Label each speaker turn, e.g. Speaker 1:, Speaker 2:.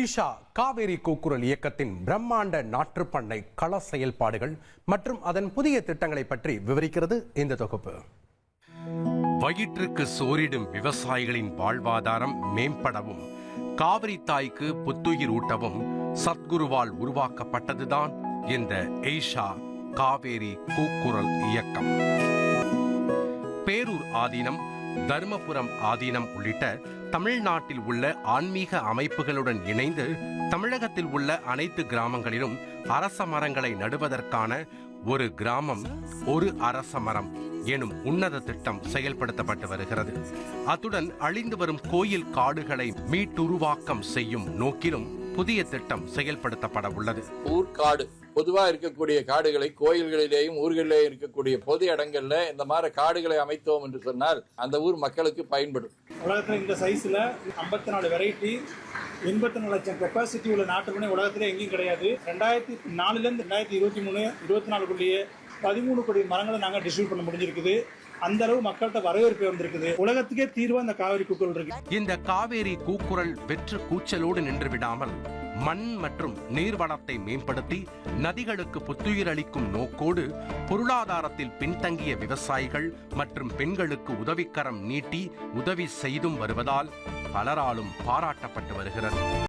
Speaker 1: ஈஷா காவேரி கூக்குரல் இயக்கத்தின் பிரம்மாண்ட நாற்றுப்பண்ணை கள செயல்பாடுகள் மற்றும் அதன் புதிய திட்டங்களை பற்றி விவரிக்கிறது இந்த தொகுப்பு.
Speaker 2: வயிற்றுக்கு சோறிடும் விவசாயிகளின் வாழ்வாதாரம் மேம்படவும் காவிரி தாய்க்கு புத்துயிர் ஊட்டவும் சத்குருவால் உருவாக்கப்பட்டதுதான் இந்த ஈஷா காவேரி கூக்குரல் இயக்கம். பேரூர் ஆதீனம், தர்மபுரம் ஆதீனம் உள்ளிட்ட தமிழ்நாட்டில் உள்ள ஆன்மீக அமைப்புகளுடன் இணைந்து தமிழகத்தில் உள்ள அனைத்து கிராமங்களிலும் அரச மரங்களை நடுவதற்கான ஒரு கிராமம் ஒரு அரச மரம் எனும் உன்னத திட்டம் செயல்படுத்தப்பட்டு வருகிறது. அத்துடன் அழிந்து வரும் கோயில் காடுகளை மீட்டுருவாக்கம் செய்யும் நோக்கிலும் புதிய திட்டம் செயல்படுத்தப்பட உள்ளது.
Speaker 3: ஊர்காடு பொதுவாக இருக்கக்கூடிய காடுகளை கோயில்களிலேயும் ஊர்களிலேயும் இருக்கக்கூடிய பொது இடங்கள்ல இந்த மாதிரி காடுகளை அமைத்தோம் என்று சொன்னால் அந்த ஊர் மக்களுக்கு பயன்படும்.
Speaker 4: உலகத்தில் இந்த சைஸ்ல 54 வெரைட்டி 84 லட்சம் கெப்பாசிட்டி உள்ள நாட்டுமனை உலகத்திலே எங்கேயும் கிடையாது. 2004லேருந்து 2023 24க்குள்ளேயே 13 கோடி மரங்களை நாங்கள் டிஸ்ட்ரிபியூட் பண்ண முடிஞ்சிருக்குது. அந்த அளவு மக்கள்கிட்ட வரவேற்பு வந்திருக்குது. உலகத்துக்கே தீர்வா இந்த காவிரி கூக்குரல் இருக்கு.
Speaker 2: இந்த காவேரி கூக்குரல் வெற்று கூச்சலோடு நின்று விடாமல் மண் மற்றும் நீர்வளத்தை மேம்படுத்தி நதிகளுக்கு புத்துயிர் அளிக்கும் நோக்கோடு பொருளாதாரத்தில் பின்தங்கிய விவசாயிகள் மற்றும் பெண்களுக்கு உதவிக்கரம் நீட்டி உதவி செய்தும் வருவதால் பலராலும் பாராட்டப்பட்டு வருகிறது.